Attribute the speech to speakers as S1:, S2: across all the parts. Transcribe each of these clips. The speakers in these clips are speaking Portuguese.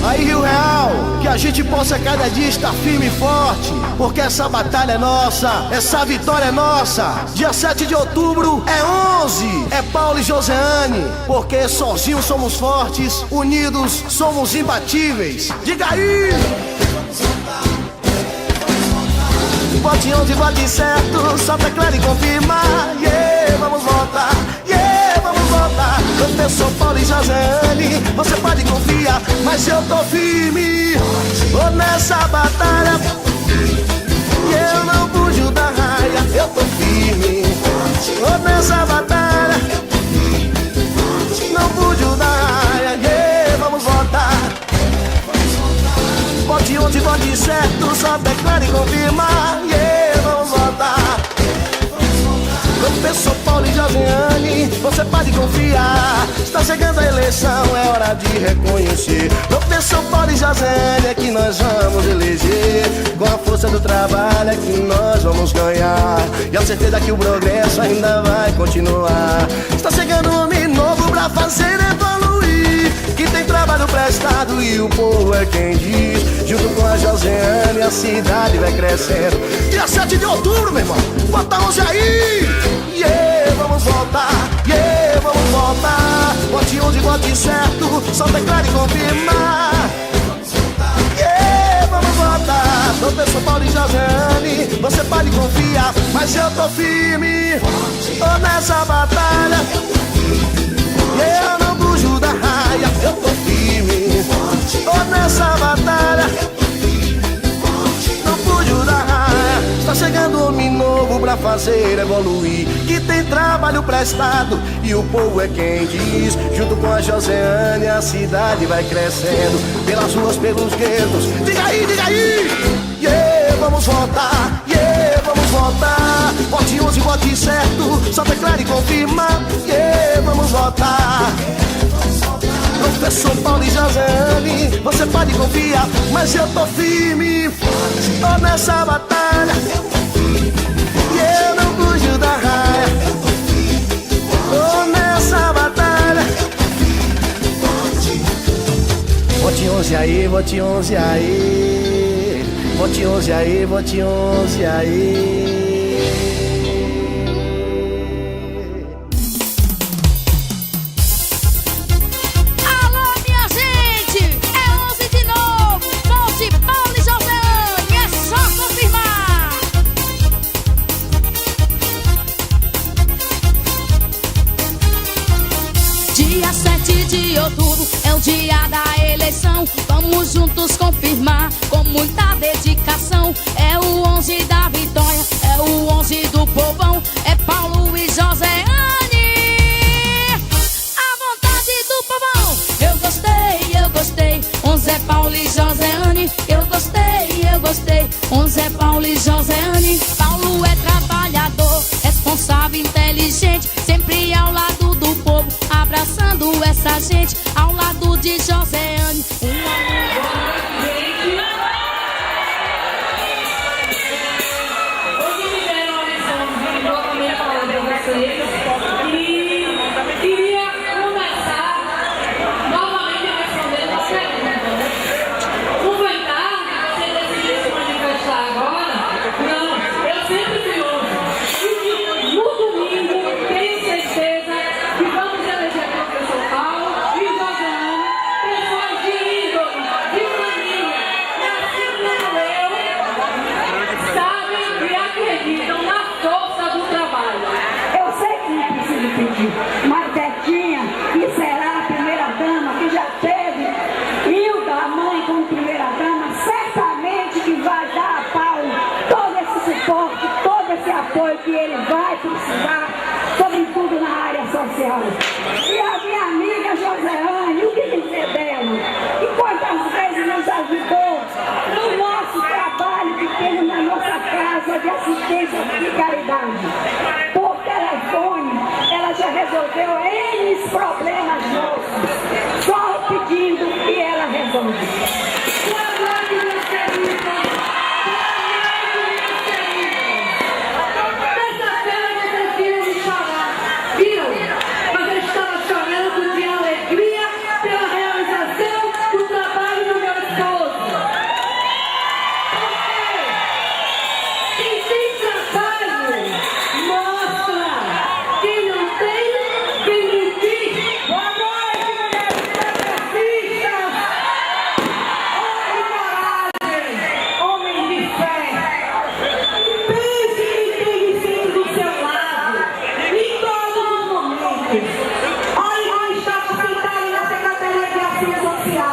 S1: Aí, Rio Real, que a gente possa cada dia estar firme e forte, porque essa batalha é nossa, essa vitória é nossa. Dia 7 de outubro é 11, é Paulo e Joseane, porque sozinhos somos fortes, unidos somos imbatíveis. Diga aí! Vote 11, vote certo, só pra claro e confirmar. Yeah, vamos votar, yeah, vamos votar. Professor Paulo e Joseane, você pode confiar, mas eu tô firme, vou nessa batalha. E eu não fujo da raia, eu tô firme, vou nessa batalha. Não fujo da raia, yeah, vamos votar. Vote 11, vote certo, só declara e confirma. Yeah, vamos votar. Professor Paulo e Joseane, você pode confiar. Está chegando a eleição, é hora de reconhecer. Professor Paulo e Joseane, é que nós vamos eleger. Com a força do trabalho é que nós vamos ganhar. E a certeza que o progresso ainda vai continuar. Está chegando um homem novo pra fazer evoluir, que tem trabalho prestado e o povo é quem diz. Junto com a Joseane a cidade vai crescendo. Dia 7 de outubro, meu irmão, bota 11 aí. Yeah, vamos voltar, yeah, vamos voltar. Vote 11, vote certo, só declara e confirma. Yeah, vamos voltar. Professor Paulo e Joseane, você pode confiar, mas eu tô firme, tô nessa batalha. Yeah, eu não fujo da raia, eu tô firme, tô nessa batalha. Não fujo da raia. Está chegando homem novo pra fazer evoluir, que tem trabalho prestado e o povo é quem diz. Junto com a Joseane a cidade vai crescendo, pelas ruas, pelos guetos. Diga aí, diga aí. Yeah, vamos votar, yeah, vamos votar. Vote 11, vote certo, só declara e confirma. Yeah, vamos votar. Professor Paulo e Joseane, você pode confiar, mas eu tô firme, tô nessa batalha. E eu não fujo da raia, tô nessa batalha. Vote 11 aí, vote 11 aí. Vote 11 aí, vote 11 aí.
S2: Dia 7 de outubro é o dia da eleição. Vamos juntos confirmar com muita dedicação. É o 11 da vitória, é o 11 do povão. É Paulo e Joseane, a vontade do povão. Eu gostei, 11 é Paulo e Joseane. Eu gostei, 11 é Paulo e Joseane. Paulo é trabalhador, responsável, inteligente, sempre ao lado do povo, abraçando essa gente, ao lado de Joseane.
S3: Hoje me deram a lição de novamente falar para vocês e queria começar novamente respondendo a pergunta. Não foi tarde você decidir se manifestar agora? Não, eu sempre fui hoje. E no domingo tenho certeza que vamos eleger o professor Paulo e Joseane, pessoas de índole, de família, e assim como eu, sabem e acreditam na força do trabalho.
S4: Eu sei que não preciso pedir, mas Betinha, que será a primeira dama, que já teve Hilda, a mãe, como primeira dama, certamente que vai dar a Paulo todo esse suporte, todo esse apoio que ele vai precisar, sobretudo na área social. E a minha amiga Joseane, o que dizer dela? E quantas vezes nos ajudou no nosso trabalho que temos na nossa casa de assistência e caridade. Por telefone, ela já resolveu N problemas nossos, só pedindo e ela resolve.
S3: Terça-feira vocês viram me chorar, viram? Mas eu estava chorando de alegria pela realização do trabalho do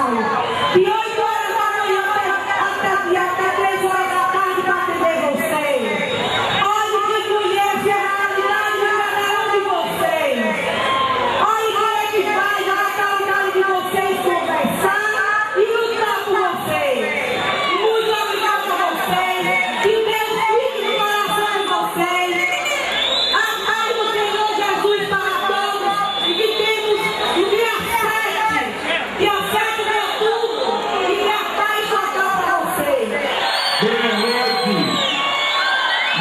S4: Paulo. De 8 horas da manhã até 3 horas da tarde para atender vocês. Olha que conhece a realidade de cada um de vocês. Olha como é que faz a realidade de vocês conversar e lutar por vocês. Muito obrigado a vocês. Que Deus fique no coração de vocês. A paz do Senhor Jesus para todos. E que temos o dia 7 de outubro. E que a paz total para vocês.
S5: Boa noite,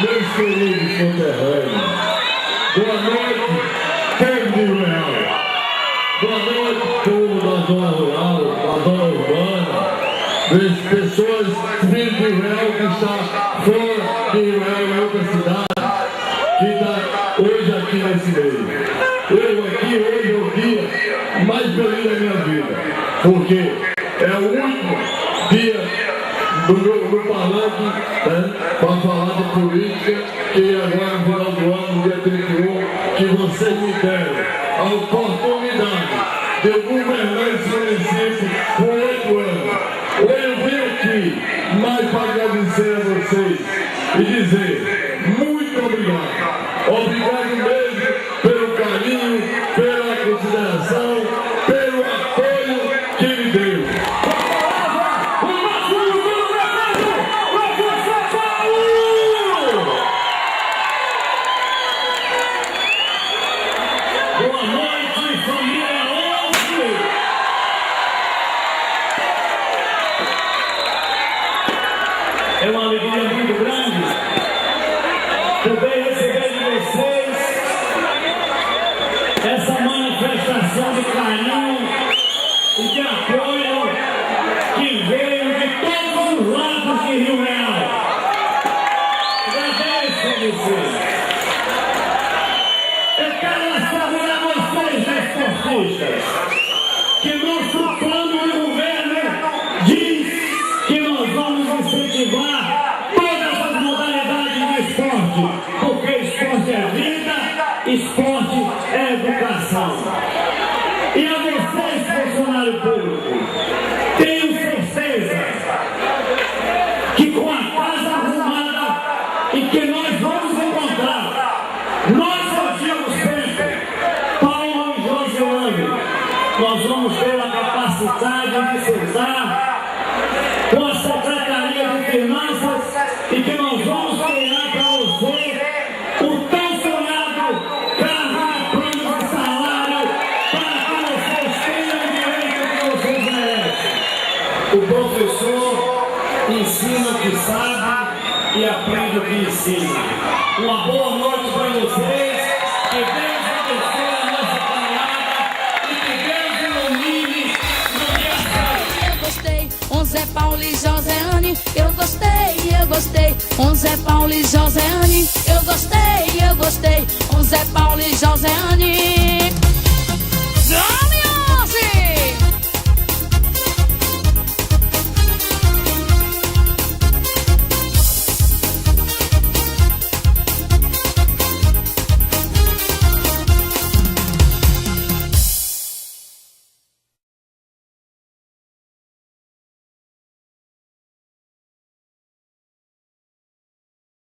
S5: meus queridos conterrâneos. Boa noite, povo de Real. Boa noite, povo da zona rural, da zona urbana, das pessoas filhos de Real que está fora de Real em outra cidade, que está hoje aqui nesse meio. Eu aqui hoje é o dia mais feliz da minha vida, porque é o último dia no palanque, né, para falar de política, que agora no final do ano, no dia 31, que vocês me deram a oportunidade de eu governar esse município por 8 anos. Eu vim aqui mais para agradecer a vocês e dizer muito obrigado. Obrigado mesmo pelo carinho, pela consideração, pelo apoio que me deu. Boa noite, família 11! É uma alegria muito grande poder receber de vocês essa manifestação de carinho e de apoio que veio de todos os lados de Rio Real. Agradeço a vocês. Eu quero assegurar vocês, esportistas, que nosso plano de governo diz que nós vamos incentivar todas as modalidades de esporte, porque esporte é vida, esporte é educação. E a vocês, funcionário público, tenho certeza que com a casa arrumada e que nós vamos encontrar, nós nós vamos ter a capacidade de sentar com a Secretaria de Finanças e que nós vamos criar para você o tão sonhado carro de prêmio de salário para que vocês tenham o direito que vocês merecem. O professor ensina o que sabe e aprende o que ensina. Uma boa noite para vocês. Que Deus abençoe a nossa caminhada e que Deus ilumine no
S2: Eu gostei, com Zé Paulo e Joséane. Eu gostei, com Zé Paulo e Joséane. Eu gostei, com Zé Paulo e Joséane.